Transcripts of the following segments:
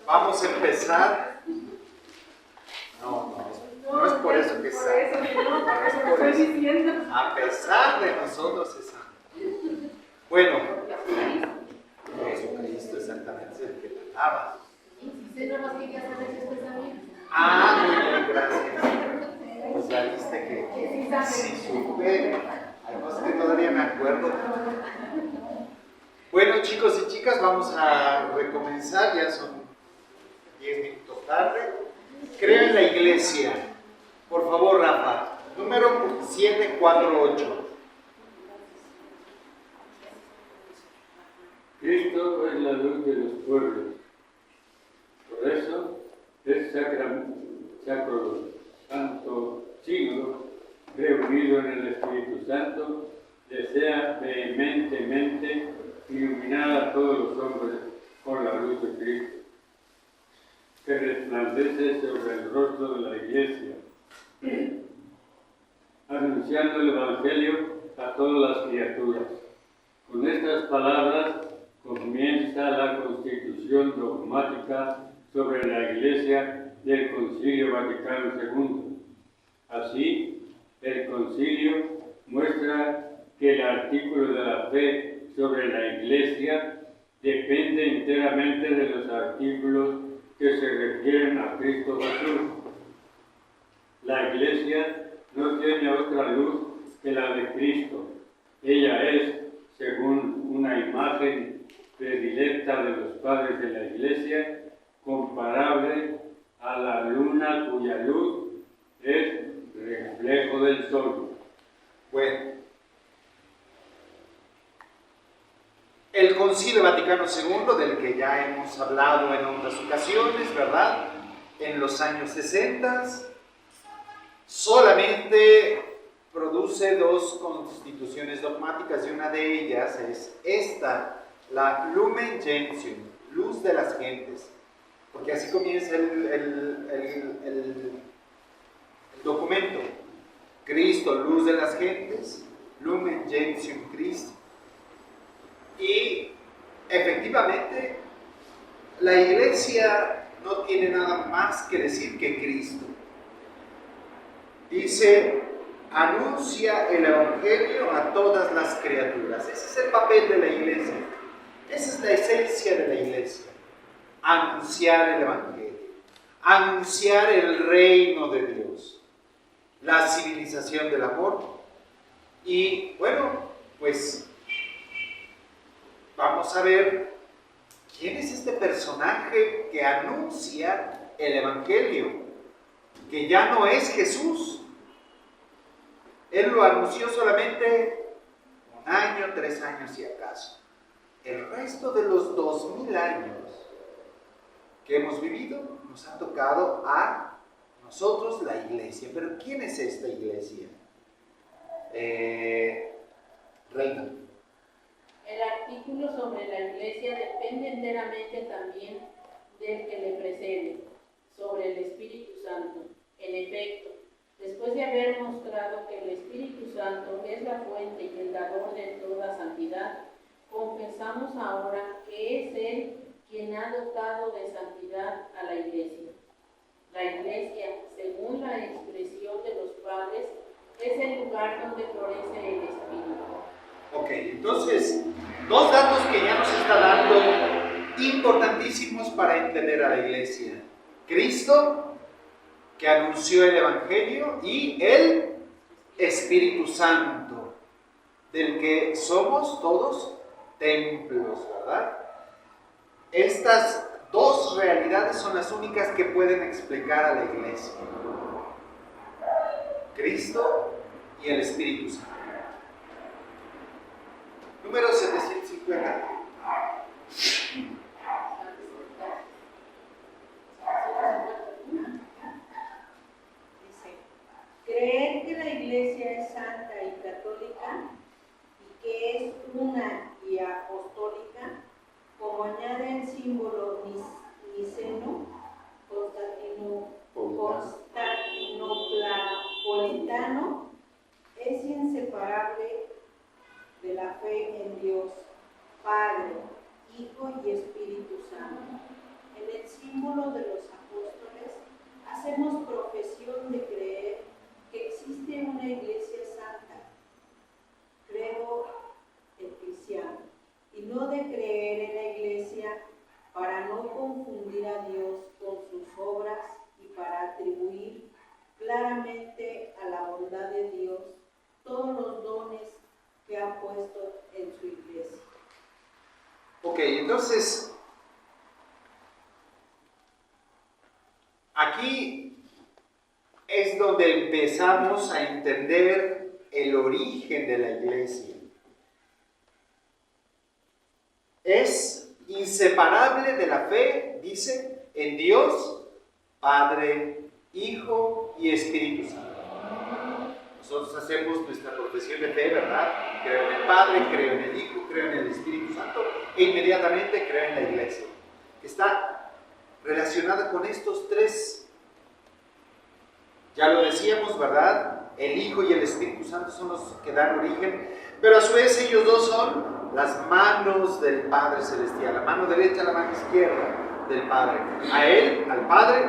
Vamos a empezar. No es por eso que es santo. No es por eso. A pesar de nosotros es santo. Bueno, Jesucristo exactamente es el que la lava. Ah, muy bien, gracias. Pues ya viste que sí supe. Hay cosas que todavía me acuerdo. Bueno, chicos y chicas, vamos a recomenzar. Ya son 10 minutos tarde. Creo en la iglesia. Por favor, Rafa. Número 748. Cristo es la luz de los pueblos. Por eso es sacro santo sínodo, reunido en el Espíritu Santo, desea vehementemente iluminar a todos los hombres con la luz de Cristo, que resplandece sobre el rostro de la Iglesia, anunciando el Evangelio a todas las criaturas. Con estas palabras comienza la constitución dogmática sobre la Iglesia del Concilio Vaticano II. Así, el Concilio muestra que el artículo de la fe sobre la Iglesia depende enteramente de los artículos que se refieren a Cristo Jesús. La Iglesia no tiene otra luz que la de Cristo. Ella es, según una imagen predilecta de los padres de la Iglesia, comparable a la luna cuya luz es reflejo del sol. Bueno, el Concilio Vaticano II, del que ya hemos hablado en otras ocasiones, ¿verdad? En los años 60, solamente produce 2 constituciones dogmáticas y una de ellas es esta, la Lumen Gentium, luz de las gentes, porque así comienza el documento. Cristo, luz de las gentes, Lumen Gentium Christi. Y efectivamente la Iglesia no tiene nada más que decir que Cristo. Dice, anuncia el Evangelio a todas las criaturas. Ese es el papel de la Iglesia. Esa es la esencia de la Iglesia. Anunciar el Evangelio. Anunciar el reino de Dios. La civilización del amor. Y bueno, pues vamos a ver quién es este personaje que anuncia el Evangelio, que ya no es Jesús. Él lo anunció solamente 1 año, 3 años si acaso. El resto de los 2000 años que hemos vivido nos ha tocado a nosotros la Iglesia. Pero ¿quién es esta Iglesia? Reina. El artículo sobre la Iglesia depende enteramente también del que le precede, sobre el Espíritu Santo. En efecto, después de haber mostrado que el Espíritu Santo es la fuente y el dador de toda santidad, confesamos ahora que es Él quien ha dotado de santidad a la Iglesia. La Iglesia, según la expresión de los padres, es el lugar donde florece el Espíritu. Ok, entonces, 2 datos que ya nos está dando importantísimos para entender a la Iglesia. Cristo, que anunció el Evangelio, y el Espíritu Santo, del que somos todos templos, ¿verdad? Estas 2 realidades son las únicas que pueden explicar a la Iglesia. Cristo y el Espíritu Santo. Número 750. Dice, creer que la Iglesia es santa y católica y que es una y apostólica, como añade el símbolo niceno, constantinopolitano, es inseparable de la fe en Dios, Padre, Hijo y Espíritu Santo. en el símbolo de los apóstoles, hacemos profesión de creer que existe una iglesia santa, creo en cristiano, y no de creer en la iglesia para no confundir a Dios con sus obras y para atribuir claramente a la bondad de Dios todos los dones que ha puesto en su iglesia. Ok, entonces, aquí es donde empezamos a entender el origen de la iglesia. Es inseparable de la fe, dice, en Dios, Padre, Hijo y Espíritu Santo. Nosotros hacemos nuestra profesión de fe, ¿verdad? Creo en el Padre, creo en el Hijo, creo en el Espíritu Santo e inmediatamente creo en la iglesia. Está relacionada con estos tres. Ya lo decíamos, ¿verdad? El Hijo y el Espíritu Santo son los que dan origen, pero a su vez ellos dos son las manos del Padre Celestial, la mano derecha, la mano izquierda del Padre. A Él, al Padre,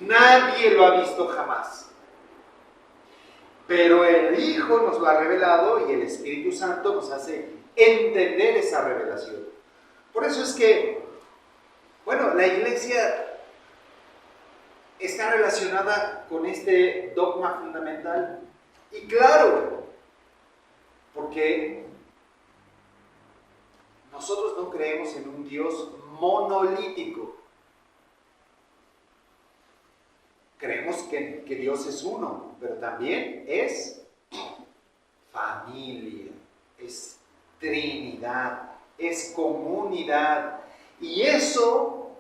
nadie lo ha visto jamás. Pero el Hijo nos lo ha revelado y el Espíritu Santo nos hace entender esa revelación. Por eso es que, la iglesia está relacionada con este dogma fundamental. Y claro, porque nosotros no creemos en un Dios monolítico. Creemos que Dios es uno, pero también es familia, es Trinidad, es comunidad. Y eso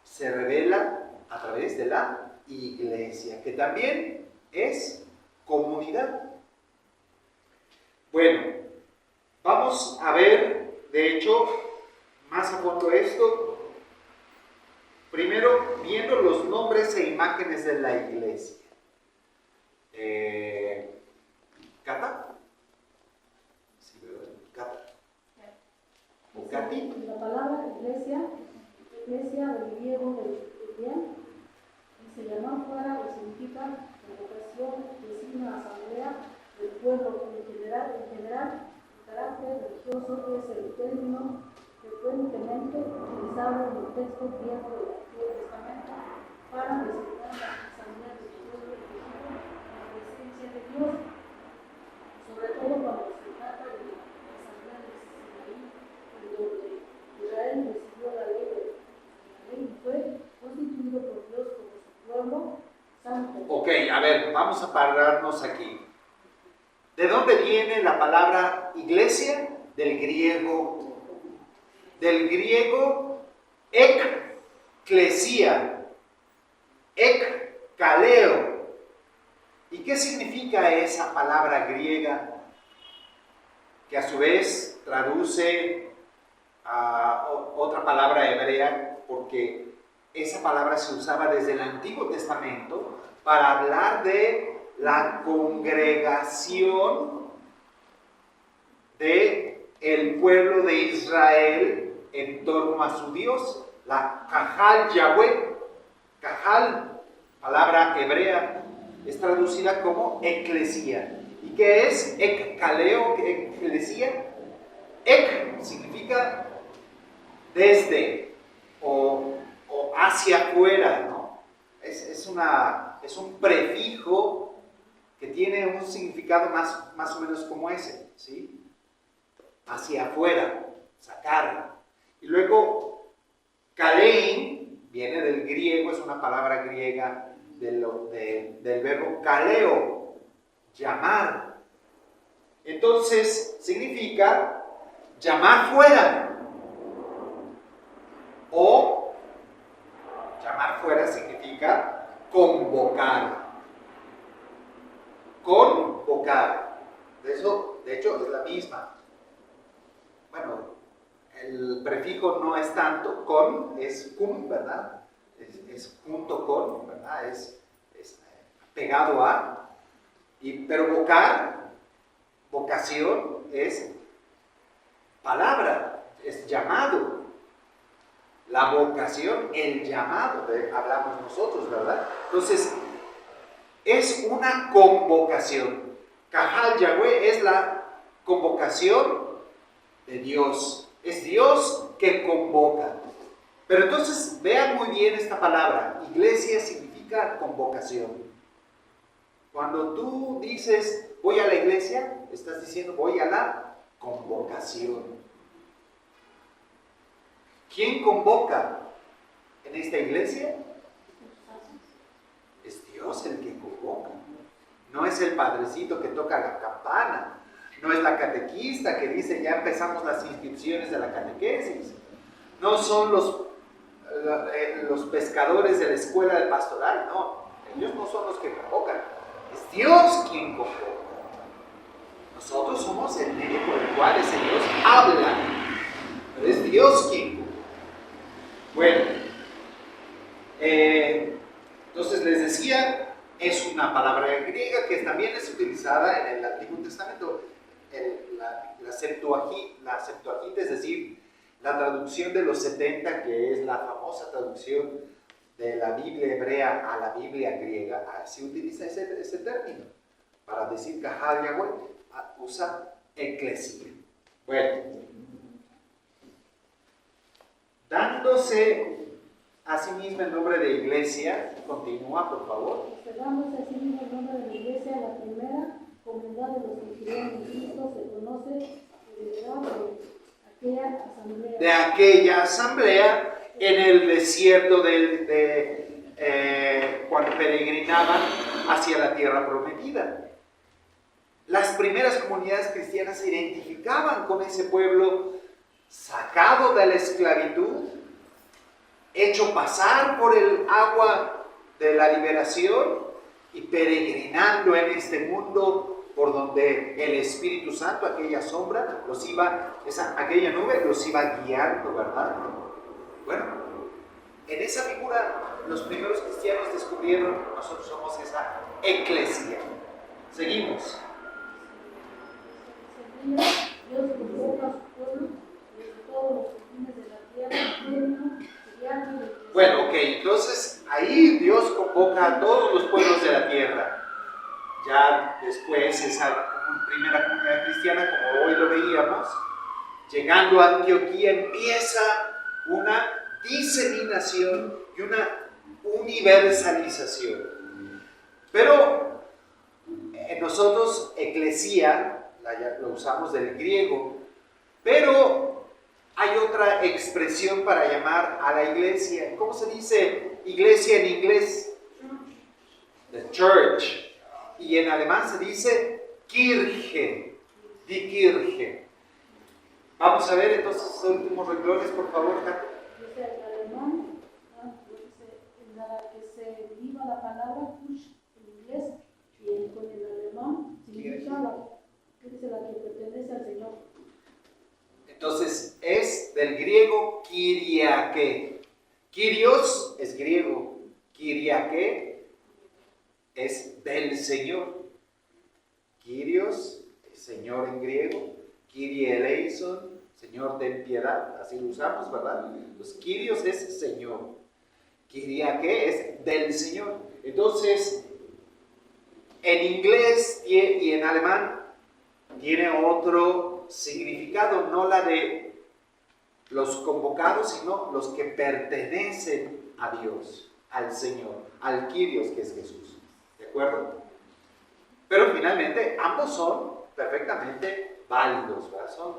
se revela a través de la iglesia, que también es comunidad. Bueno, vamos a ver, de hecho, más a fondo esto. Primero, viendo los nombres e imágenes de la iglesia. ¿Cata? Sí, ¿verdad? ¿Cata? ¿O Cati? La palabra iglesia del griego de bien, y se llama fuera o significa congregación, vecina, asamblea del pueblo en general. El carácter religioso es el término frecuentemente utilizado en el texto griego del Antiguo Testamento para designar la asamblea del pueblo elegido en la presencia de Dios, sobre todo cuando se trata de la asamblea de Sinaí, en donde Israel recibió la ley y fue constituido por Dios como su pueblo santo. Ok, a ver, vamos a pararnos aquí. ¿De dónde viene la palabra iglesia? Del griego ekklesia, ekkaleo. ¿Y qué significa esa palabra griega que a su vez traduce a otra palabra hebrea? Porque esa palabra se usaba desde el Antiguo Testamento para hablar de la congregación del pueblo de Israel en torno a su Dios, la Kahal Yahweh. Kahal, palabra hebrea, es traducida como eclesía. ¿Y qué es ekkaleo, eclesía? Ek significa desde o hacia afuera, ¿no? Es un prefijo que tiene un significado más o menos como ese, ¿sí? Hacia afuera, sacar. Y luego, kalein viene del griego, es una palabra griega del verbo kaleo, llamar. Entonces, significa llamar fuera. O llamar fuera significa convocar. Convocar. De hecho, es la misma. Bueno, el prefijo no es tanto, con es cum, ¿verdad? Es junto con, ¿verdad? Es pegado a. Pero vocar, vocación, es palabra, es llamado. la vocación, el llamado, hablamos nosotros, ¿verdad? Entonces, es una convocación. Kahal Yahweh es la convocación de Dios. Es Dios que convoca. Pero entonces, vean muy bien esta palabra. Iglesia significa convocación. Cuando tú dices, voy a la iglesia, estás diciendo, voy a la convocación. ¿Quién convoca en esta iglesia? Es Dios el que convoca. No es el padrecito que toca la campana. No es la catequista que dice, ya empezamos las inscripciones de la catequesis. No son los pescadores de la escuela de pastoral. No, ellos no son los que convocan. Es Dios quien convoca. Nosotros somos el medio por el cual ese Dios habla. Pero es Dios quien convoca. Bueno, entonces les decía, es una palabra griega que también es utilizada en el Antiguo Testamento, la Septuaginta, es decir, la traducción de los 70, que es la famosa traducción de la Biblia hebrea a la Biblia griega, se utiliza ese término para decir Kahal Yahweh, usa eclesia. Bueno, dándose a sí misma el nombre de iglesia, continúa por favor. Dándose a sí misma el nombre de la iglesia, la primera comunidad de los que creyeron en Cristo se conoce de aquella asamblea en el desierto cuando peregrinaban hacia la tierra prometida. Las primeras comunidades cristianas se identificaban con ese pueblo sacado de la esclavitud, hecho pasar por el agua de la liberación y peregrinando en este mundo por donde el Espíritu Santo, aquella sombra, aquella nube los iba guiando, ¿verdad? Bueno, en esa figura los primeros cristianos descubrieron, nosotros somos esa eclesia. Seguimos. Dios convoca a su pueblo desde todos los confines de la tierra. Bueno, ok, entonces ahí Dios convoca a todos los pueblos de la tierra. Ya después, esa primera comunidad cristiana, como hoy lo veíamos, llegando a Antioquía, empieza una diseminación y una universalización. Pero nosotros, eclesia, lo usamos del griego, pero hay otra expresión para llamar a la iglesia. ¿Cómo se dice iglesia en inglés? The church. Y en alemán se dice Kirche, die Kirche. Vamos a ver entonces los últimos renglones, por favor, Tato. Dice en alemán, en la que se deriva la palabra Kirche en inglés, y con el alemán significa la que pertenece al Señor. Entonces es del griego Kyriake. Kyrios es griego, Kyriake es del Señor. Kyrios, Señor en griego. Kyrie eleison, Señor ten piedad. Así lo usamos, ¿verdad? Pues Kyrios es Señor. Kyriake es del Señor. Entonces, en inglés y en alemán tiene otro significado, no la de los convocados, sino los que pertenecen a Dios, al Señor, al Kyrios, que es Jesús. ¿De acuerdo? Pero finalmente ambos son perfectamente válidos, ¿verdad? Son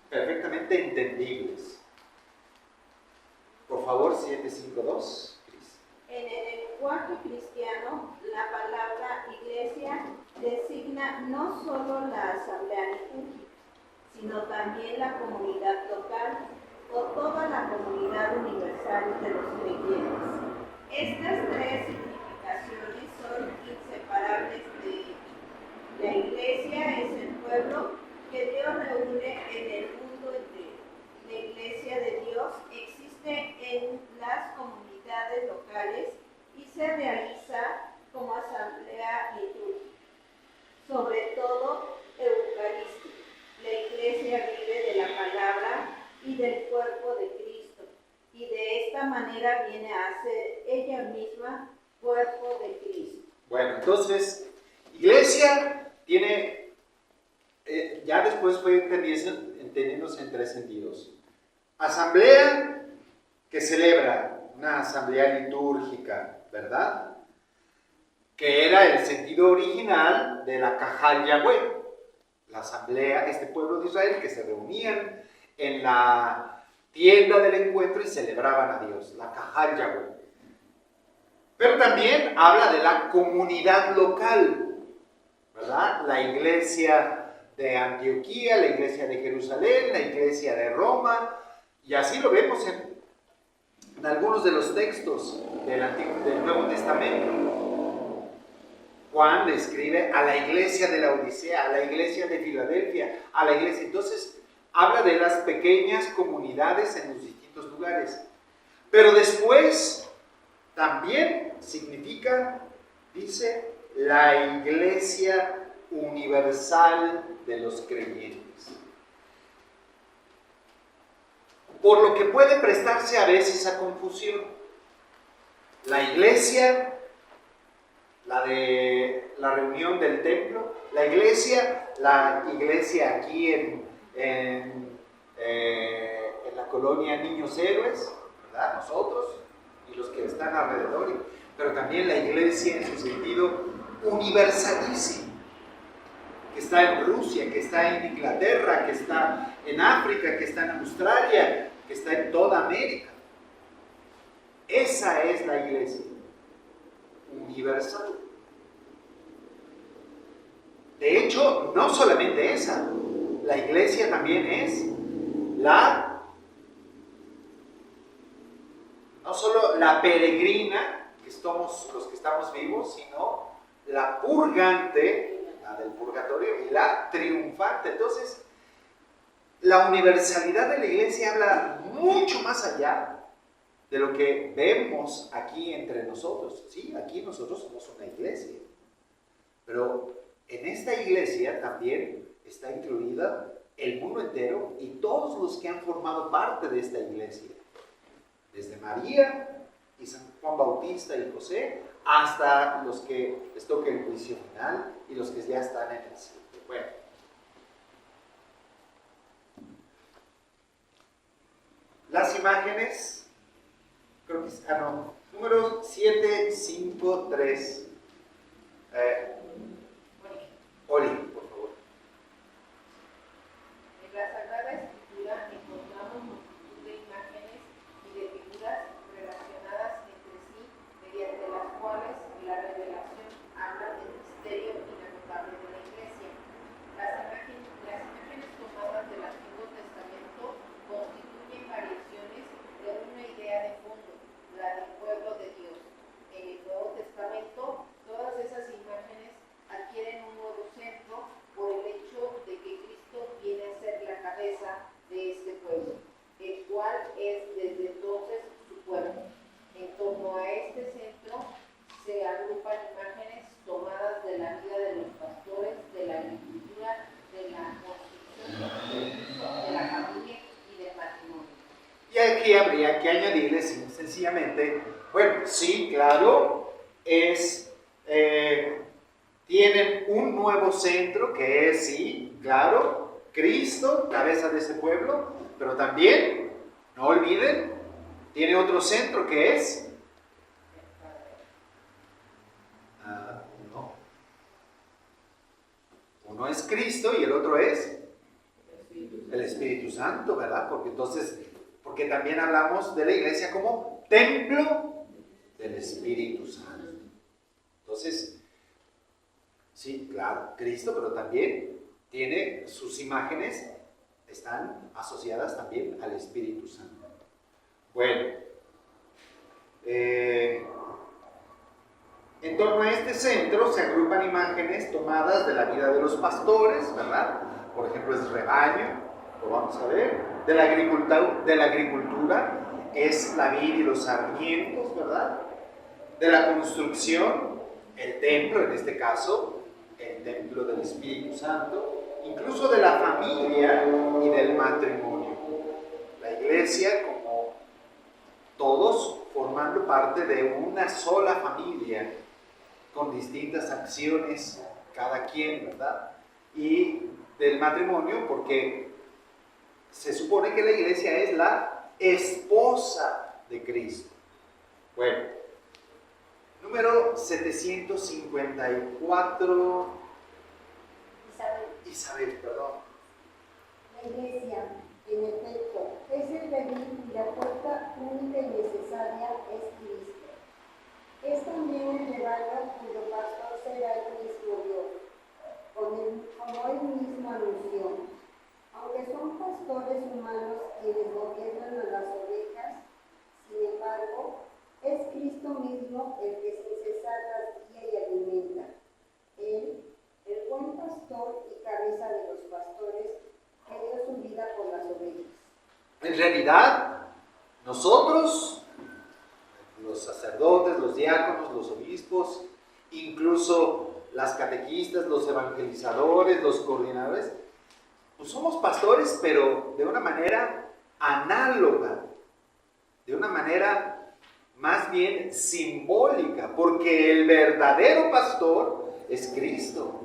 perfectamente entendibles. Por favor, 752. En el lenguaje cristiano, la palabra iglesia designa no solo la asamblea litúrgica, sino también la comunidad local o toda la comunidad universal de los creyentes. Estas tres significaciones son inseparables de ella. La iglesia es el pueblo que Dios reúne en el mundo entero. La iglesia de Dios existe en las comunidades locales y se realiza como asamblea litúrgica, sobre todo eucarística. La iglesia vive de la palabra y del cuerpo de Cristo, y de manera viene a ser ella misma cuerpo de Cristo. Bueno, entonces, iglesia tiene, ya después fue entendiéndose en tres sentidos. Asamblea, que celebra, una asamblea litúrgica, ¿verdad? Que era el sentido original de la Cajal Yahweh, la asamblea, este pueblo de Israel que se reunían en la tienda del encuentro y celebraban a Dios, la Cajal Yahweh. Pero también habla de la comunidad local, ¿verdad? La iglesia de Antioquía, la iglesia de Jerusalén, la iglesia de Roma, y así lo vemos en algunos de los textos del Nuevo Testamento. Juan le escribe a la iglesia de la Odisea, a la iglesia de Filadelfia, a la iglesia. Entonces, habla de las pequeñas comunidades en los distintos lugares. Pero después, también significa, dice, la iglesia universal de los creyentes. Por lo que puede prestarse a veces a confusión. La iglesia, la de la reunión del templo, la iglesia aquí en la colonia Niños Héroes, ¿verdad? Nosotros y los que están alrededor, pero también la iglesia en su sentido universalísimo, que está en Rusia, que está en Inglaterra, que está en África, que está en Australia, que está en toda América. Esa es la iglesia universal. De hecho, no solamente esa, la iglesia también es no solo la peregrina, que somos los que estamos vivos, sino la purgante, la del purgatorio, y la triunfante. Entonces, la universalidad de la iglesia habla mucho más allá de lo que vemos aquí entre nosotros. Sí, aquí nosotros somos una iglesia, pero en esta iglesia también está incluida el mundo entero y todos los que han formado parte de esta iglesia, desde María y San Juan Bautista y José, hasta los que les toque el juicio final y los que ya están en el cielo. Bueno, las imágenes, creo que es, número 753. Oli, por favor. En la Sagrada Escritura encontramos multitud de imágenes y de figuras relacionadas entre sí, mediante las cuales la revelación habla del misterio inagotable de la Iglesia. Las imágenes tomadas del Antiguo Testamento constituyen variaciones de una idea de fondo, la del pueblo de Dios. En el Nuevo Testamento, todas esas imágenes adquieren un nuevo centro por el hecho de que Cristo viene a ser la cabeza de este pueblo, el cual es desde entonces su cuerpo. En torno a este centro se agrupan imágenes tomadas de la vida de los pastores, de la agricultura, de la construcción, de la familia y del matrimonio. Y aquí habría que añadirle sencillamente, bueno, sí, claro, tienen un nuevo centro que es, sí, claro, Cristo, cabeza de ese pueblo, pero también, no olviden, tiene otro centro que es uno es Cristo y el otro es el Espíritu Santo, ¿verdad? Porque también hablamos de la iglesia como templo del Espíritu Santo. Entonces, sí, claro, Cristo, pero también tiene sus imágenes, están asociadas también al Espíritu Santo. Bueno, en torno a este centro se agrupan imágenes tomadas de la vida de los pastores, ¿verdad? Por ejemplo, es rebaño, lo vamos a ver. De la agricultura es la vid y los sarmientos, ¿verdad? De la construcción, el templo, en este caso, el templo del Espíritu Santo, incluso de la familia y del matrimonio. La iglesia, como todos, parte de una sola familia con distintas acciones cada quien, ¿verdad? Y del matrimonio, porque se supone que la iglesia es la esposa de Cristo. Bueno, número 754. Isabel, perdón. La iglesia, en efecto, es el redil y la puerta única y necesaria es Cristo. Es también el rebaño cuyo pastor será el mismo Dios, como él mismo anunció. Aunque son pastores humanos quienes gobiernan a las ovejas, sin embargo, es Cristo mismo el que sin cesar las guía y alimenta. Él, el buen pastor y cabeza de los pastores, que dio su vida por las ovejas. En realidad, nosotros, los sacerdotes, los diáconos, los obispos, incluso las catequistas, los evangelizadores, los coordinadores, pues somos pastores, pero de una manera análoga, de una manera más bien simbólica, porque el verdadero pastor es Cristo.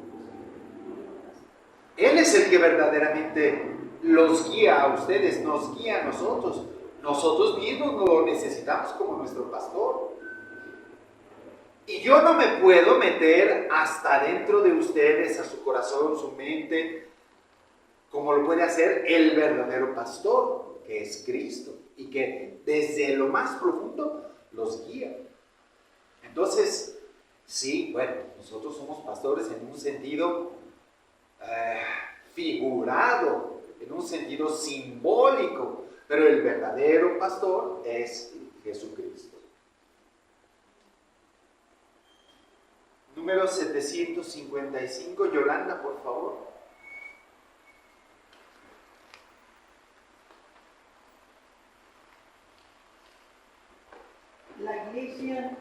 Él es el que verdaderamente los guía a ustedes, nos guía a nosotros. Nosotros mismos lo necesitamos como nuestro pastor. Y yo no me puedo meter hasta dentro de ustedes, a su corazón, su mente, como lo puede hacer el verdadero pastor, que es Cristo, y que desde lo más profundo los guía. Entonces, sí, bueno, nosotros somos pastores en un sentido figurado, en un sentido simbólico, pero el verdadero pastor es Jesucristo. Número 755, Yolanda, por favor. La iglesia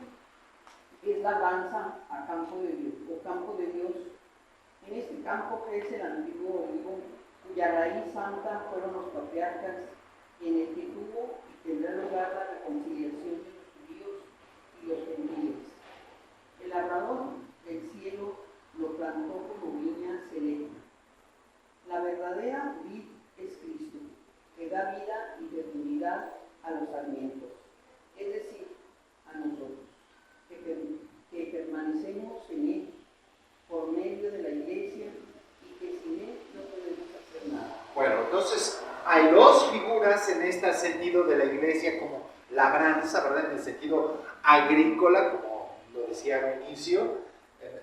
es la danza a campo de Dios, o campo de Dios. En este campo crece el antiguo olivo, cuya raíz santa fueron los patriarcas, y en el que tuvo y tendrá lugar la reconciliación de los judíos y los gentiles. El labrador del cielo lo plantó como viña selecta. La verdadera vid es Cristo, que da vida y fertilidad a los sarmientos, es decir, a nosotros, que permanecemos en él por medio de la iglesia y que sin él no podemos hacer nada. Bueno, entonces hay dos figuras en este sentido de la iglesia como labranza, ¿verdad? En el sentido agrícola, como lo decía al inicio,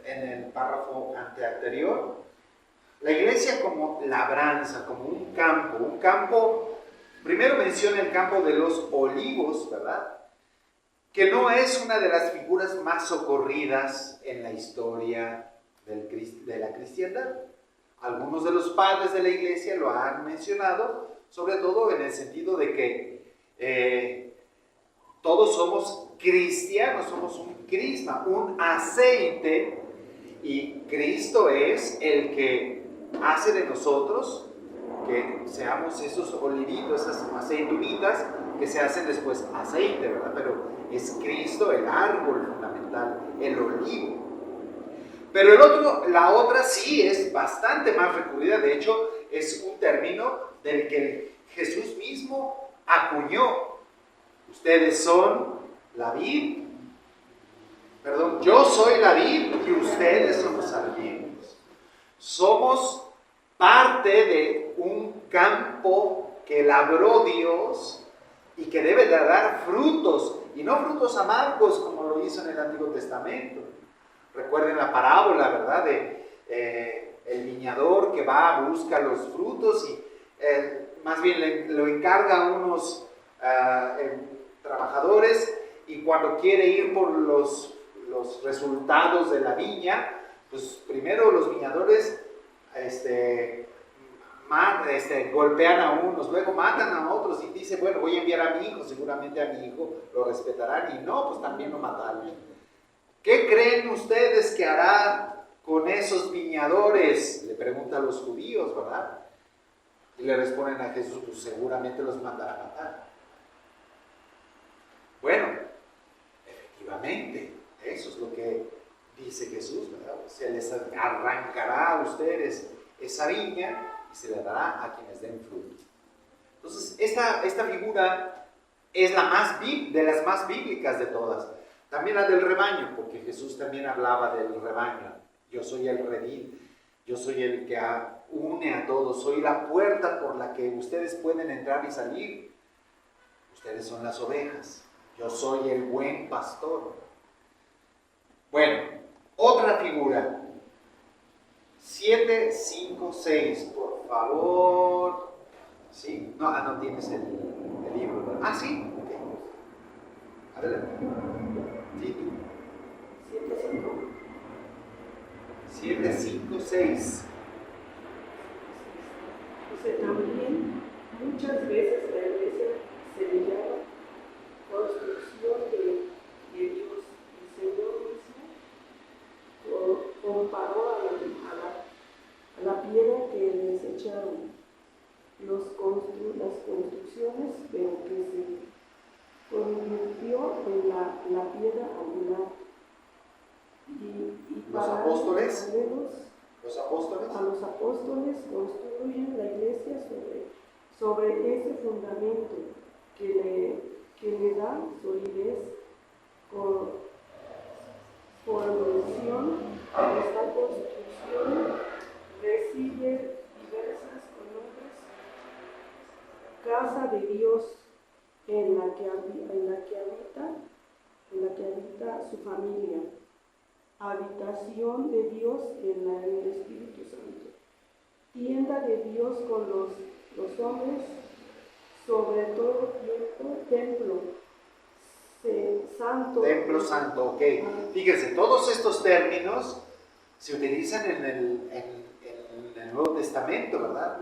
en el párrafo anterior. La iglesia como labranza, como un campo, primero menciona el campo de los olivos, ¿verdad? Que no es una de las figuras más socorridas en la historia de la cristiandad. Algunos de los padres de la iglesia lo han mencionado, sobre todo en el sentido de que todos somos cristianos, somos un crisma, un aceite, y Cristo es el que hace de nosotros que seamos esos olivitos, esas aceitunitas que se hacen después aceite, ¿verdad? Pero es Cristo el árbol fundamental, el olivo. Pero la otra sí es bastante más recurrida, de hecho es un término del que Jesús mismo acuñó. Ustedes son la vid, yo soy la vid y ustedes son los sarmientos. Somos parte de un campo que labró Dios y que debe de dar frutos, y no frutos amargos como lo hizo en el Antiguo Testamento. Recuerden la parábola, ¿verdad? De el viñador que va, busca los frutos y más bien lo encarga a unos trabajadores, y cuando quiere ir por los resultados de la viña, pues primero los viñadores golpean a unos, luego matan a otros, y dice, bueno, voy a enviar a mi hijo, seguramente a mi hijo lo respetarán, y no, pues también lo mataron. ¿Qué creen ustedes que hará con esos viñadores? Le preguntan a los judíos, ¿verdad? Y le responden a Jesús, pues seguramente los mandará a matar. Bueno, dice Jesús, ¿verdad? Se les arrancará a ustedes esa viña y se le dará a quienes den fruto. Entonces, esta figura es de las más bíblicas de todas. También la del rebaño, porque Jesús también hablaba del rebaño. Yo soy el redil, yo soy el que une a todos, soy la puerta por la que ustedes pueden entrar y salir. Ustedes son las ovejas, yo soy el buen pastor. Bueno, otra figura. 7, 5, 6, por favor. ¿Sí? No tienes el libro, ¿verdad? Ah, sí. Okay. Adelante. Sí, tú. 7, 5, 6. Dice, también muchas veces la iglesia se le llama construcción de Dios. El Señor mismo comparó a la piedra que desecharon las construcciones, pero que se convirtió en la piedra angular. Y ¿Los para apóstoles? ¿Los apóstoles? A los apóstoles construyen la iglesia sobre ese fundamento que le da solidez, formación. Esta construcción recibe diversas nombres: casa de Dios, en la que habita su familia; habitación de Dios en el Espíritu Santo; tienda de Dios con los hombres; sobre todo templo santo. Templo santo, ok. Fíjense, todos estos términos se utilizan en el Nuevo Testamento, ¿verdad?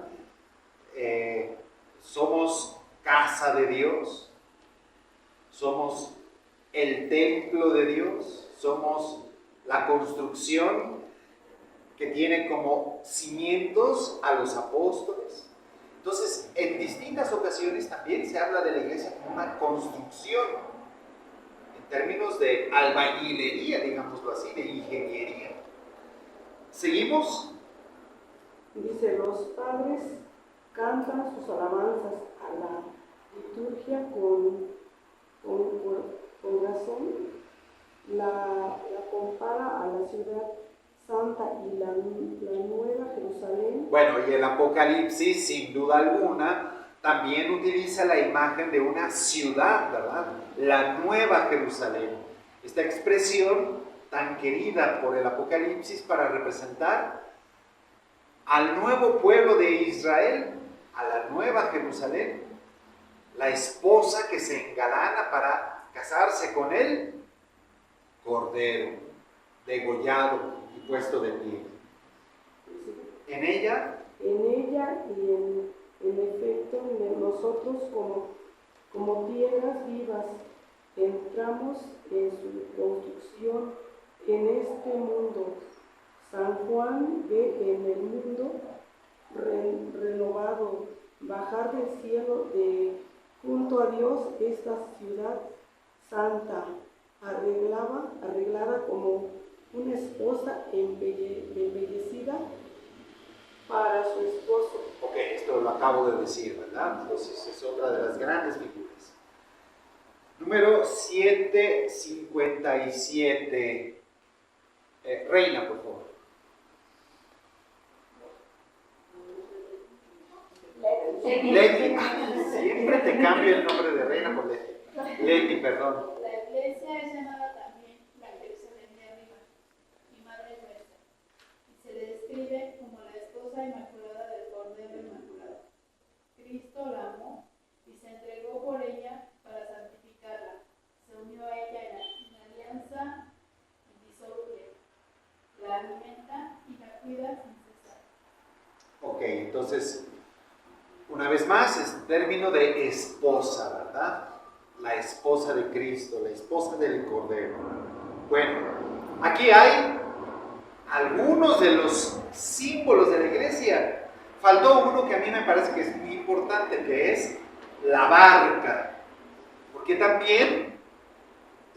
Somos casa de Dios, somos el templo de Dios, somos la construcción que tiene como cimientos a los apóstoles. Entonces, en distintas ocasiones también se habla de la iglesia como una construcción, en términos de albañilería, digámoslo así, de ingeniería. ¿Seguimos? Dice, los padres cantan sus alabanzas a la liturgia con razón. La compara a la ciudad santa y la nueva Jerusalén. Bueno, y el Apocalipsis, sin duda alguna, también utiliza la imagen de una ciudad, ¿verdad? La nueva Jerusalén. Esta expresión tan querida por el Apocalipsis para representar al nuevo pueblo de Israel, a la nueva Jerusalén, la esposa que se engalana para casarse con él, Cordero, degollado y puesto de pie. En ella y en efecto nosotros como piedras vivas entramos en su construcción en este mundo. San Juan ve en el mundo renovado bajar del cielo junto a Dios esta ciudad santa, arreglada como una esposa embellecida para su esposo. Ok, esto lo acabo de decir, ¿verdad? Entonces es otra de las grandes figuras. Número 757. Reina, por favor. Leti. Siempre te cambio el nombre de Reina por Leti. Leti, perdón. La iglesia es llamada también la Jerusalén de arriba y Madre nuestra, y se le describe como la esposa inmaculada del Cordero Inmaculado. Cristo la amó y se entregó por ella para santificarla. Se unió a ella en alianza indisoluble. La alimenta y la cuida sin cesar. Ok, entonces, una vez más, es término de esposa, ¿verdad? La esposa de Cristo, la esposa del Cordero. Bueno, aquí hay algunos de los símbolos de la iglesia. Faltó uno que a mí me parece que es muy importante, que es la barca. Porque también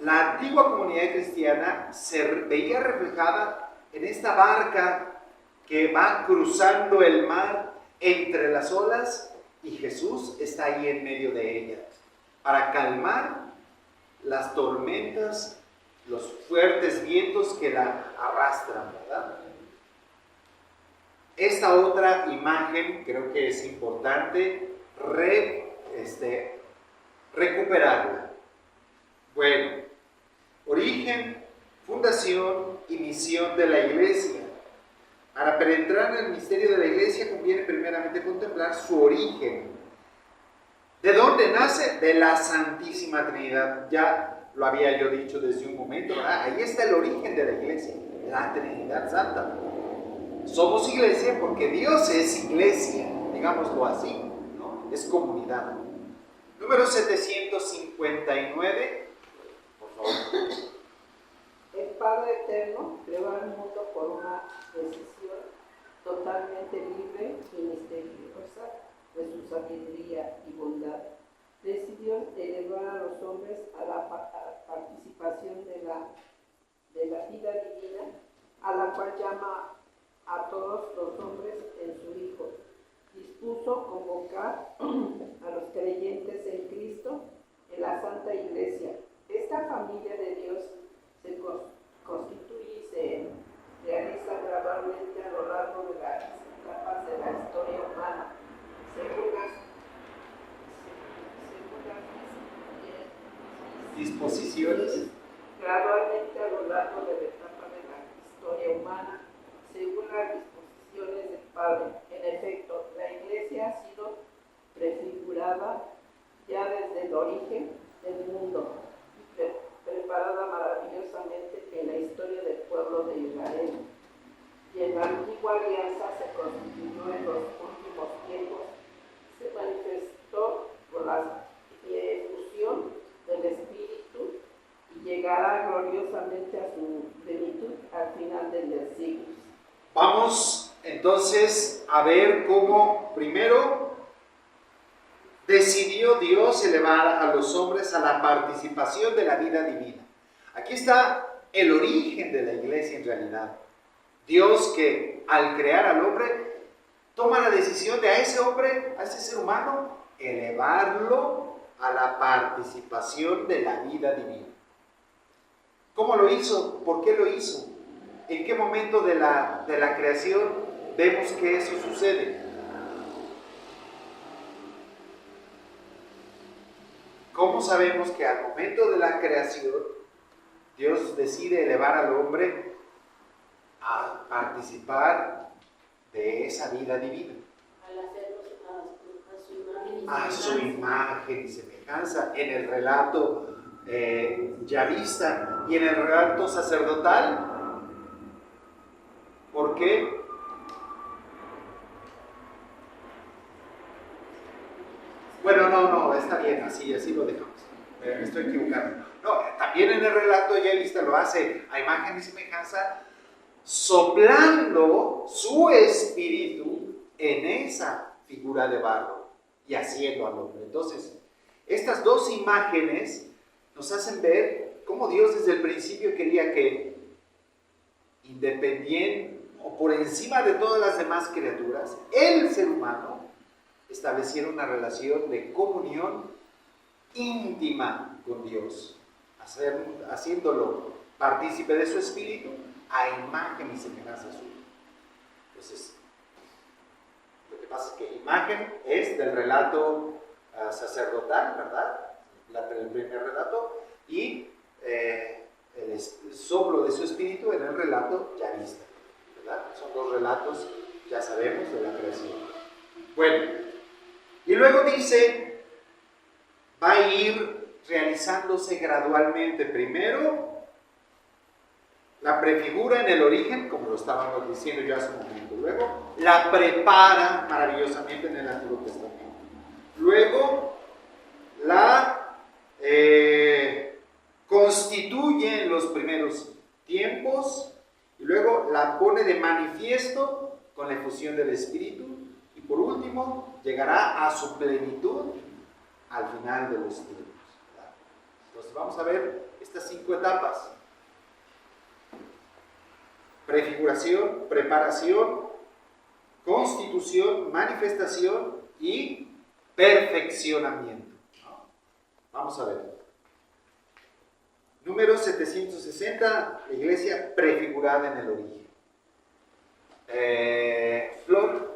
la antigua comunidad cristiana se veía reflejada en esta barca que va cruzando el mar entre las olas y Jesús está ahí en medio de ella para calmar las tormentas, los fuertes vientos que la arrastran, ¿verdad? Esta otra imagen creo que es importante recuperarla. Bueno, origen, fundación y misión de la iglesia. Para penetrar en el misterio de la iglesia conviene primeramente contemplar su origen. ¿De dónde nace? De la Santísima Trinidad. Ya lo había yo dicho desde un momento, ¿verdad? Ahí está el origen de la iglesia, la Trinidad Santa. Somos iglesia porque Dios es iglesia, digámoslo así, ¿no? Es comunidad. Número 759, por favor. El Padre Eterno creó al mundo por una decisión totalmente libre y misteriosa de su sabiduría y bondad. Decidió elevar a los hombres a la participación de la vida divina, a la cual llama a todos los hombres en su Hijo. Dispuso convocar a los creyentes en Cristo en la Santa Iglesia. Esta familia de Dios se constituye y se realiza gradualmente a lo largo de las etapas de la historia humana, según las disposiciones. Gradualmente a lo largo de la etapa de la historia humana, según las disposiciones del Padre. En efecto, la Iglesia ha sido prefigurada ya desde el origen del mundo, preparada maravillosamente en la historia del pueblo de Israel. Y en la antigua alianza se constituyó en los últimos tiempos, se manifestó por la efusión del Espíritu y llegará gloriosamente a su plenitud al final de los siglos. Vamos entonces a ver cómo primero decidió Dios elevar a los hombres a la participación de la vida divina. Aquí está el origen de la iglesia en realidad. Dios que al crear al hombre toma la decisión de a ese hombre, a ese ser humano, elevarlo a la participación de la vida divina. ¿Cómo lo hizo? ¿Por qué lo hizo? ¿En qué momento de la creación vemos que eso sucede? ¿Cómo sabemos que al momento de la creación Dios decide elevar al hombre a participar de esa vida divina? Al hacernos A su imagen y semejanza. En el relato yavista y en el relato sacerdotal. ¿Por qué? Bueno, no, está bien, así lo dejamos. Me estoy equivocando. No, también en el relato yavista lo hace a imagen y semejanza, soplando su espíritu en esa figura de barro y haciendo al hombre. Entonces, estas dos imágenes nos hacen ver cómo Dios desde el principio quería que, independiente o por encima de todas las demás criaturas, el ser humano estableciera una relación de comunión íntima con Dios, haciéndolo partícipe de su espíritu a imagen y semejanza suya. Entonces, lo que pasa es que imagen es del relato sacerdotal, ¿verdad? El primer relato, y el soplo de su espíritu en el relato yavista, ¿verdad? Son dos relatos, ya sabemos, de la creación. Bueno, y luego dice, va a ir realizándose gradualmente. Primero, la prefigura en el origen, como lo estábamos diciendo yo hace un momento. Luego, la prepara maravillosamente en el Antiguo Testamento. Luego, la constituye en los primeros tiempos y luego la pone de manifiesto con la efusión del Espíritu y por último llegará a su plenitud al final de los tiempos. Entonces vamos a ver estas 5 etapas: prefiguración, preparación, constitución, manifestación y perfeccionamiento, ¿no? Vamos a ver. Número 760, la iglesia prefigurada en el origen. Flor.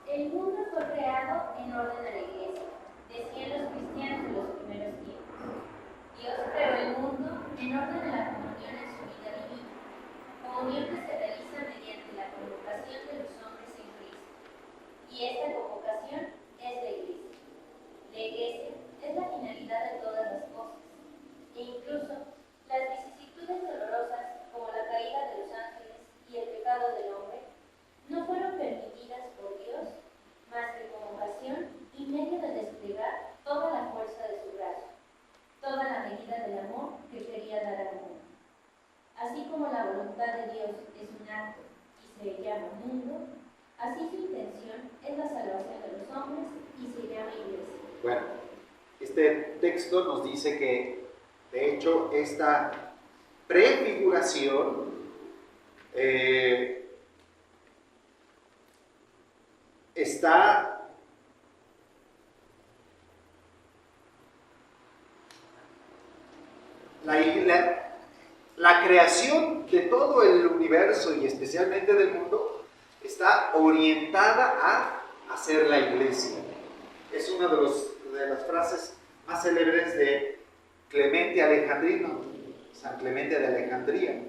El mundo fue creado en orden a la iglesia, decían los cristianos de los primeros tiempos. Dios creó el mundo en orden a la comunión en su vida divina, comunión que se realiza mediante la convocación de los hombres en Cristo. Y esta convocación es la iglesia. La iglesia es la finalidad de todas las cosas, e incluso las vicisitudes dolorosas como la caída de los ángeles y el pecado del hombre no fueron permitidas por Dios más que como ocasión y medio de desplegar toda la fuerza de su brazo, toda la medida del amor que quería dar al mundo. Así como la voluntad de Dios es un acto y se llama mundo, así su intención es la salvación de los hombres y se llama iglesia. Bueno, este texto nos dice que, de hecho, esta prefiguración está la creación de todo el universo y especialmente del mundo está orientada a hacer la iglesia. Es una de las frases más célebres de Clemente Alejandrino, San Clemente de Alejandría,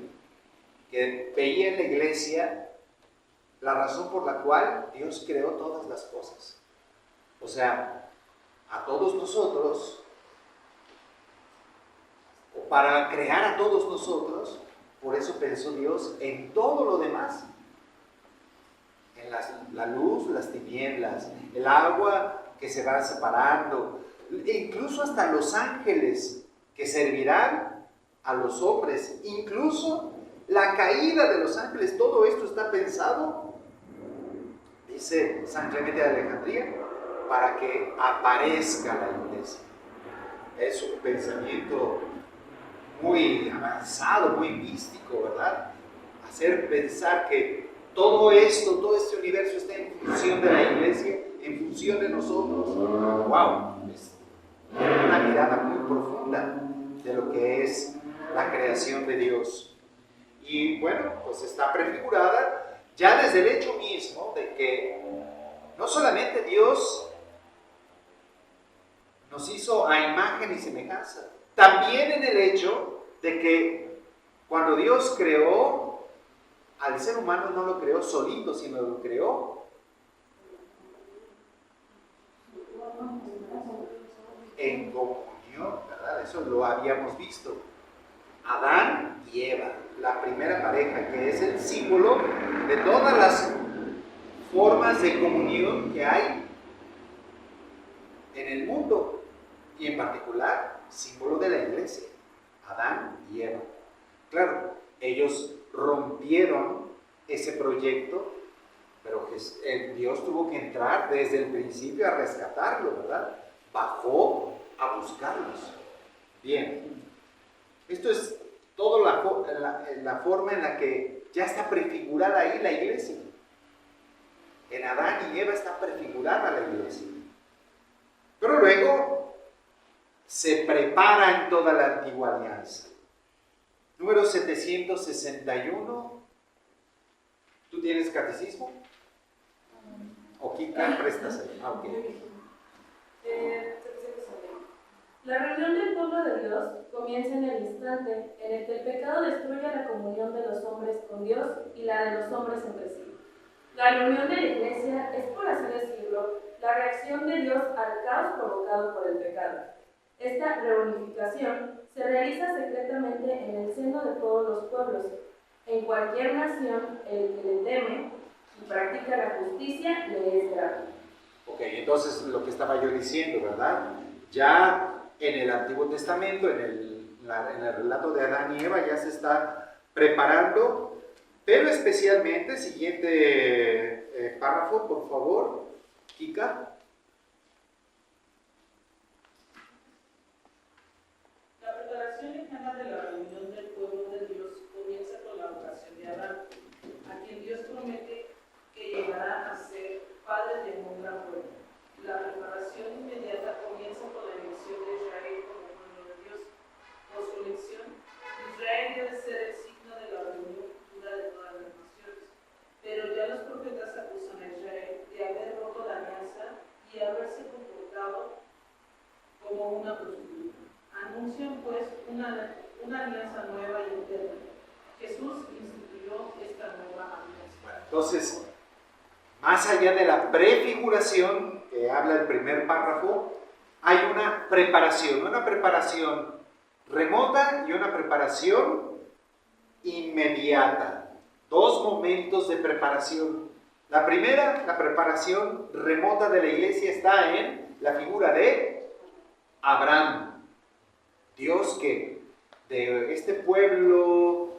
que veía en la iglesia la razón por la cual Dios creó todas las cosas. O sea, a todos nosotros, o para crear a todos nosotros, por eso pensó Dios en todo lo demás. En la luz, las tinieblas, el agua que se va separando, e incluso hasta los ángeles que servirán a los hombres, incluso la caída de los ángeles, todo esto está pensado, dice San Clemente de Alejandría, para que aparezca la iglesia. Es un pensamiento muy avanzado, muy místico, ¿verdad? Hacer pensar que todo esto, todo este universo está en función de la iglesia, en función de nosotros. ¡Wow! Es una mirada muy profunda de lo que es la creación de Dios. Y bueno, pues está prefigurada ya desde el hecho mismo de que no solamente Dios nos hizo a imagen y semejanza, también en el hecho de que cuando Dios creó al ser humano no lo creó solito, sino lo creó en comunión, ¿verdad? Eso lo habíamos visto. Adán y Eva, la primera pareja, que es el símbolo de todas las formas de comunión que hay en el mundo, y en particular, símbolo de la iglesia, Adán y Eva. Claro, ellos rompieron ese proyecto, pero Dios tuvo que entrar desde el principio a rescatarlo, ¿verdad? Bajó a buscarlos. Bien, esto es toda la forma en la que ya está prefigurada ahí la iglesia. En Adán y Eva está prefigurada la iglesia. Pero luego se prepara en toda la antigua alianza. Número 761. ¿Tú tienes catecismo? ¿O Kika prestas ahí? Ah, ok. La reunión del pueblo de Dios comienza en el instante en el que el pecado destruye la comunión de los hombres con Dios y la de los hombres entre sí. La reunión de la iglesia es, por así decirlo, la reacción de Dios al caos provocado por el pecado. Esta reunificación se realiza secretamente en el seno de todos los pueblos. En cualquier nación, el que le teme y practica la justicia le es grato. Ok, entonces lo que estaba yo diciendo, ¿verdad? Ya en el Antiguo Testamento, en el relato de Adán y Eva, ya se está preparando, pero especialmente, siguiente párrafo, por favor, Kika. pues una alianza nueva y eterna. Jesús instituyó esta nueva alianza. Bueno, entonces, más allá de la prefiguración que habla el primer párrafo, hay una preparación remota y una preparación inmediata. Dos momentos de preparación. La primera, la preparación remota de la iglesia, está en la figura de Abraham. Dios que de este pueblo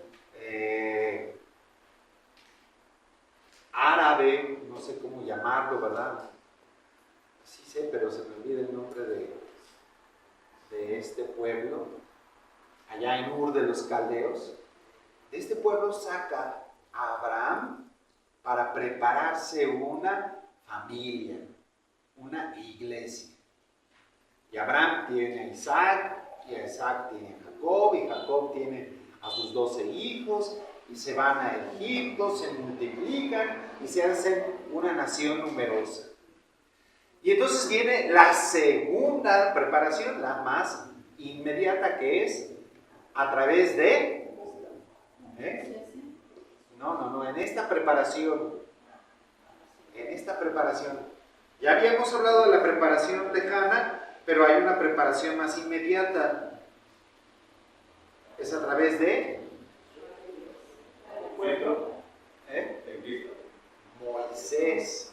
árabe, no sé cómo llamarlo, ¿verdad? Sí sé, pero se me olvida el nombre de este pueblo, allá en Ur de los Caldeos. De este pueblo saca a Abraham para prepararse una familia, una iglesia. Y Abraham tiene a Isaac, y a Isaac tiene a Jacob, y Jacob tiene a sus 12 hijos, y se van a Egipto, se multiplican y se hacen una nación numerosa. Y entonces viene la segunda preparación, la más inmediata, que es a través de... No, en esta preparación, ya habíamos hablado de la preparación lejana, pero hay una preparación más inmediata, es a través de Moisés,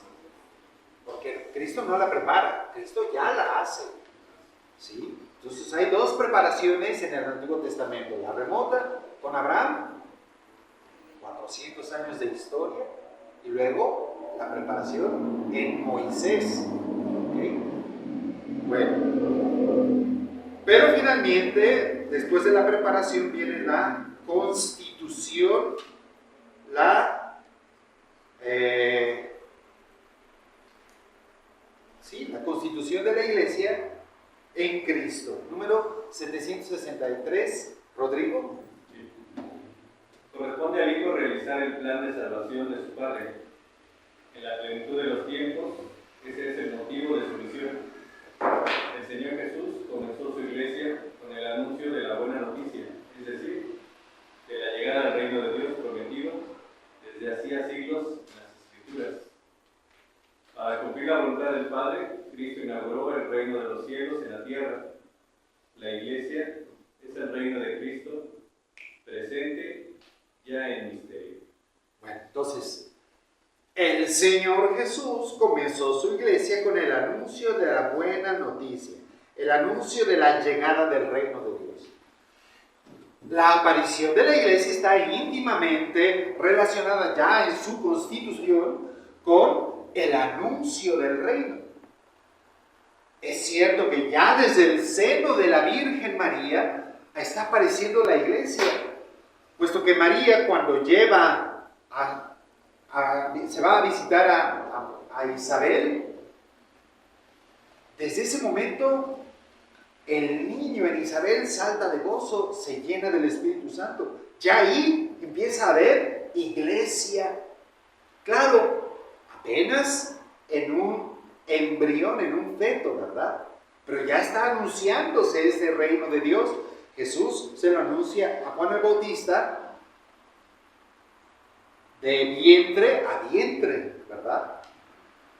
porque Cristo no la prepara, Cristo ya la hace, ¿sí? Entonces hay dos preparaciones en el Antiguo Testamento, la remota con Abraham, 400 años de historia, y luego la preparación en Moisés. ¿Okay? Bueno, pero finalmente, después de la preparación viene la constitución, la constitución de la iglesia en Cristo. Número 763, Rodrigo. Corresponde al Hijo realizar el plan de salvación de su Padre. En la plenitud de los tiempos, ese es el motivo de su misión. El Señor Jesús comenzó su iglesia con el anuncio de la buena noticia, es decir, de la llegada al reino de Dios prometido desde hacía siglos en las Escrituras. Para cumplir la voluntad del Padre, Cristo inauguró el reino de los cielos en la tierra. La iglesia es el reino de Cristo presente ya en misterio. Bueno, entonces, el Señor Jesús comenzó su iglesia con el anuncio de la buena noticia, el anuncio de la llegada del reino de Dios. La aparición de la iglesia está íntimamente relacionada ya en su constitución con el anuncio del reino. Es cierto que ya desde el seno de la Virgen María está apareciendo la iglesia, puesto que María, cuando se va a visitar a Isabel, desde ese momento el niño en Isabel salta de gozo, se llena del Espíritu Santo. Ya ahí empieza a haber iglesia. Claro, apenas en un embrión, en un feto, ¿verdad? Pero ya está anunciándose este reino de Dios. Jesús se lo anuncia a Juan el Bautista de vientre a vientre, ¿verdad?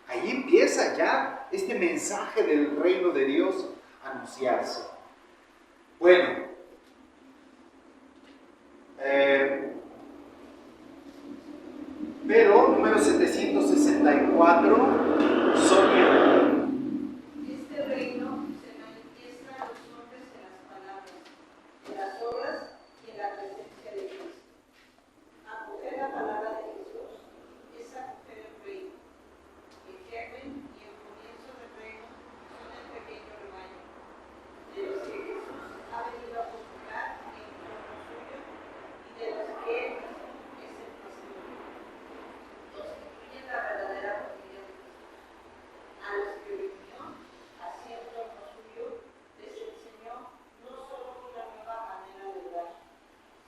Ahí empieza ya este mensaje del reino de Dios a anunciarse. Bueno, pero número 764, Sonia. Este reino se manifiesta a los hombres en las palabras, en las obras y en la presencia de Dios. Acoger la palabra de Jesús es acoger el reino. El germen y el comienzo del reino son el pequeño rebaño, de los que Jesús ha venido a conjugar en torno suyo y de los que Él mismo es el pastor. Constituyen la verdadera familia de Jesús. A los que reunió, así en torno suyo, les enseñó no solo una nueva manera de orar,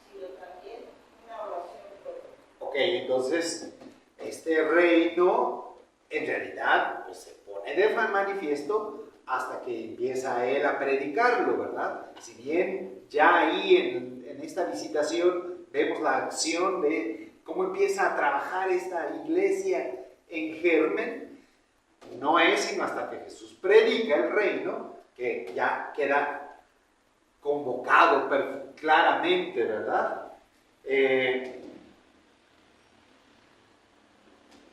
sino también una oración propia. Ok, entonces, este reino en realidad pues, se pone de manifiesto hasta que empieza él a predicarlo, ¿verdad? Si bien ya ahí en esta visitación vemos la acción de cómo empieza a trabajar esta iglesia en germen, no es sino hasta que Jesús predica el reino que ya queda convocado claramente, ¿verdad?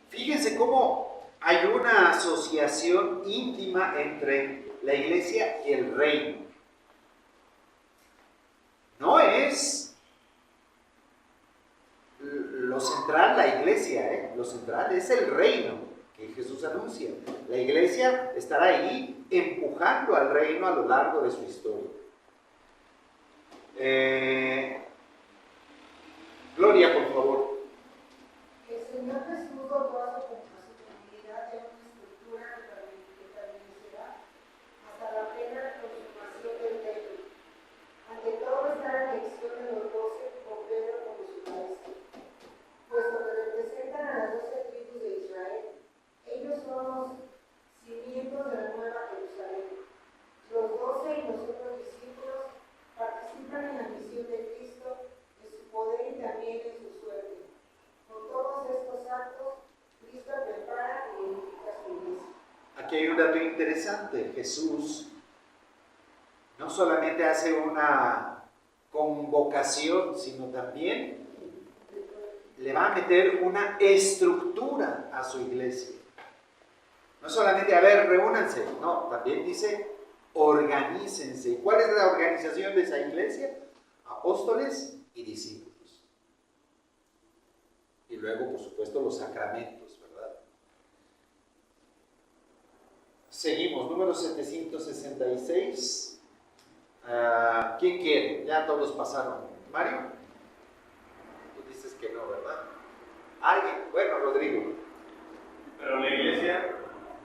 Fíjense cómo hay una asociación íntima entre la iglesia y el reino. No es lo central la iglesia, lo central es el reino que Jesús anuncia. La iglesia estará ahí empujando al reino a lo largo de su historia. Gloria, por favor. El Señor Jesús dotó a su comunidad de una estructura que permanecerá hasta la plena consumación del reino. Ante todo está la elección de los 12 con Pedro como su maestro, puesto que representan a las 12 tribus de Israel. Ellos son los cimientos de la nueva Jerusalén. Los 12 y los otros discípulos participan en la misión de Cristo, en su poder y también en su suerte. Con todos estos actos, Cristo prepara y edifica su iglesia. Aquí hay un dato interesante. Jesús no solamente hace una convocación, sino también le va a meter una estructura a su iglesia. No solamente, a ver, reúnanse, no, también dice, organícense. ¿Y cuál es la organización de esa iglesia? Apóstoles y discípulos. Y luego, por supuesto, los sacramentos, ¿verdad? Seguimos, número 766. ¿Quién quiere? Ya todos pasaron. ¿Mario? Tú dices que no, ¿verdad? ¿Alguien? Bueno, Rodrigo. Pero la iglesia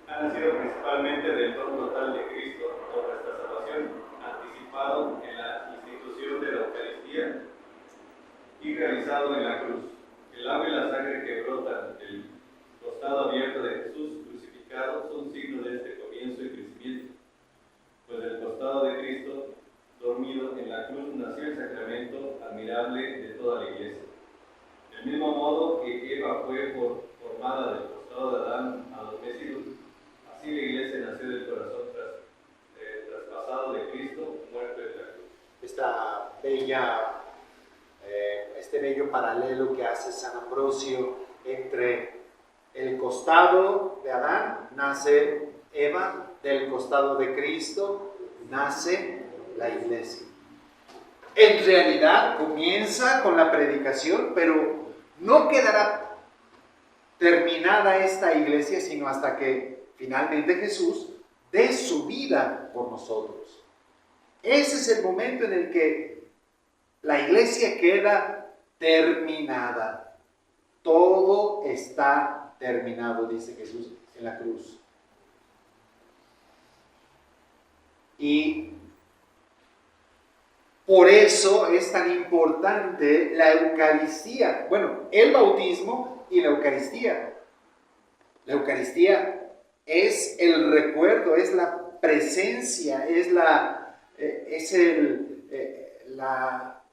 ha nacido principalmente del don total de Cristo por nuestra salvación, anticipado en la institución de la Eucaristía y realizado en la cruz. El agua y la sangre que brotan del costado abierto de Jesús crucificado son signos de este comienzo y crecimiento, pues del costado de Cristo dormido en la cruz nació el sacramento admirable de toda la iglesia. Del mismo modo que Eva fue formada del costado de Adán a los meses, así la iglesia nació del corazón traspasado de Cristo, muerto en la cruz. Este bello paralelo que hace San Ambrosio entre el costado de Adán nace Eva, del costado de Cristo nace la iglesia. En realidad comienza con la predicación, pero no quedará terminada esta iglesia sino hasta que finalmente Jesús dé su vida por nosotros. Ese es el momento en el que la iglesia queda terminada. Todo está terminado, dice Jesús en la cruz. Y por eso es tan importante la Eucaristía. Bueno, el bautismo y la Eucaristía. La Eucaristía es el recuerdo, es la presencia, es la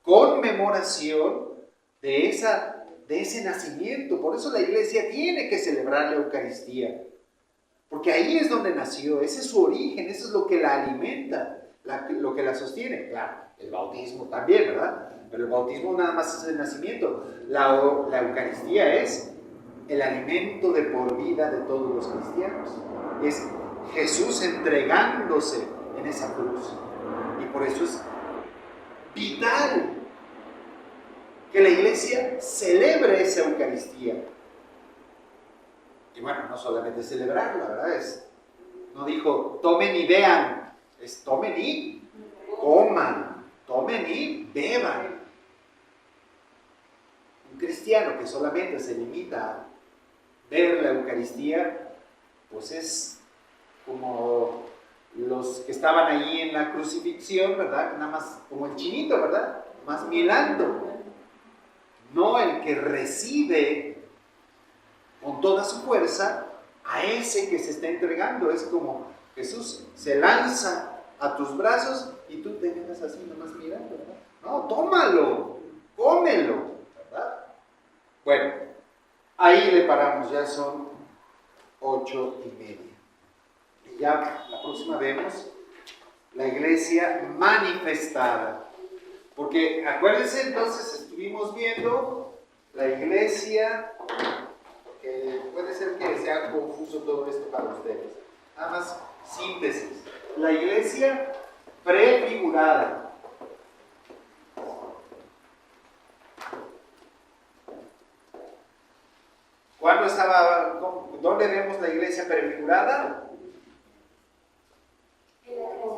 conmemoración de ese nacimiento. Por eso la iglesia tiene que celebrar la Eucaristía. Porque ahí es donde nació, ese es su origen, eso es lo que la alimenta, lo que la sostiene. Claro, el bautismo también, ¿verdad? Pero el bautismo nada más es el nacimiento. La Eucaristía es el alimento de por vida de todos los cristianos. Es Jesús entregándose en esa cruz. Y por eso es vital que la iglesia celebre esa Eucaristía. Y bueno, no solamente celebrarla, ¿verdad? No dijo, tomen y vean, es tomen y coman, tomen y beban. Un cristiano que solamente se limita a ver la Eucaristía, pues es como los que estaban allí en la crucifixión, ¿verdad? Nada más como el chinito, ¿verdad? Más mirando. No el que recibe con toda su fuerza a ese que se está entregando. Es como Jesús se lanza a tus brazos y tú te quedas así nomás mirando, ¿verdad? No, tómalo, cómelo, ¿verdad? Bueno, ahí le paramos, ya son 8:30. Y ya la próxima vemos la iglesia manifestada. Porque acuérdense, entonces estuvimos viendo la iglesia, que puede ser que sea confuso todo esto para ustedes. Nada más síntesis. La iglesia prefigurada. ¿Dónde vemos la iglesia prefigurada?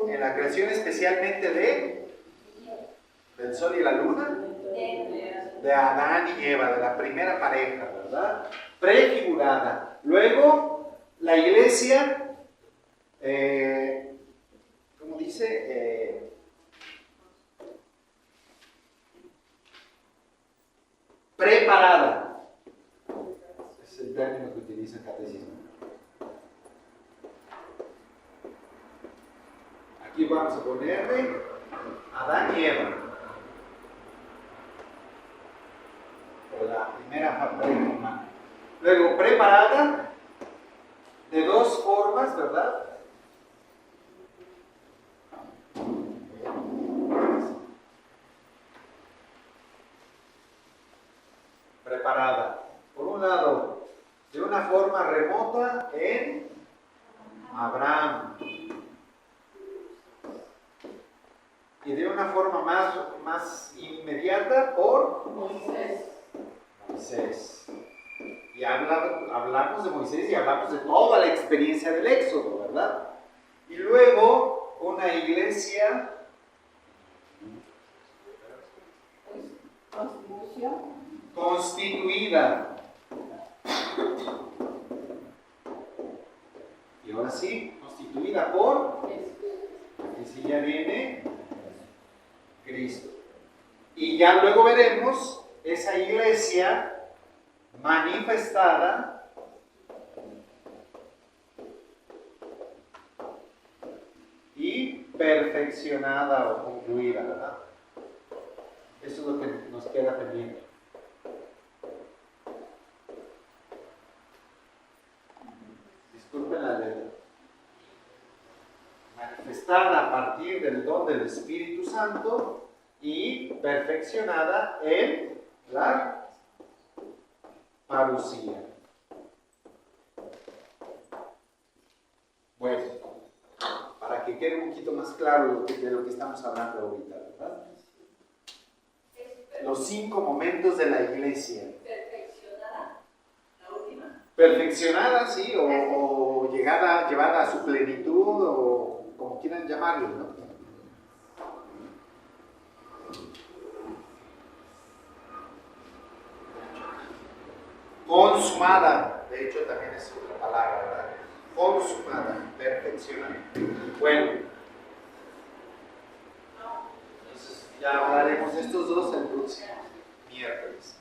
En la creación, especialmente del sol y la luna, de Adán y Eva, de la primera pareja, ¿verdad? Prefigurada. Luego, la iglesia, ¿cómo dice? Preparada. Es el término que utiliza el catecismo. Aquí vamos a ponerle Adán y Eva. O la primera pareja humana. Luego, preparada de dos formas, ¿verdad? Preparada. Por un lado, de una forma remota en Abraham. Y de una forma más inmediata por Moisés. Y hablamos de Moisés y hablamos de toda la experiencia del Éxodo, ¿verdad? Y luego una iglesia constituida. Y ahora sí, constituida por, que si ya viene Cristo. Y ya luego veremos esa iglesia manifestada y perfeccionada o concluida, ¿verdad? Eso es lo que nos queda pendiente. Disculpen la letra. Manifestada a partir del don del Espíritu Santo y perfeccionada en la parucía. Bueno, para que quede un poquito más claro de lo que estamos hablando ahorita, ¿verdad? Los 5 momentos de la iglesia. Perfeccionada, la última. Perfeccionada, sí, o llevada a su plenitud, o como quieran llamarlo, ¿no? Consumada, de hecho también es otra palabra, ¿verdad? Consumada, perfeccionada. Bueno, entonces ya hablaremos de estos dos el próximo miércoles.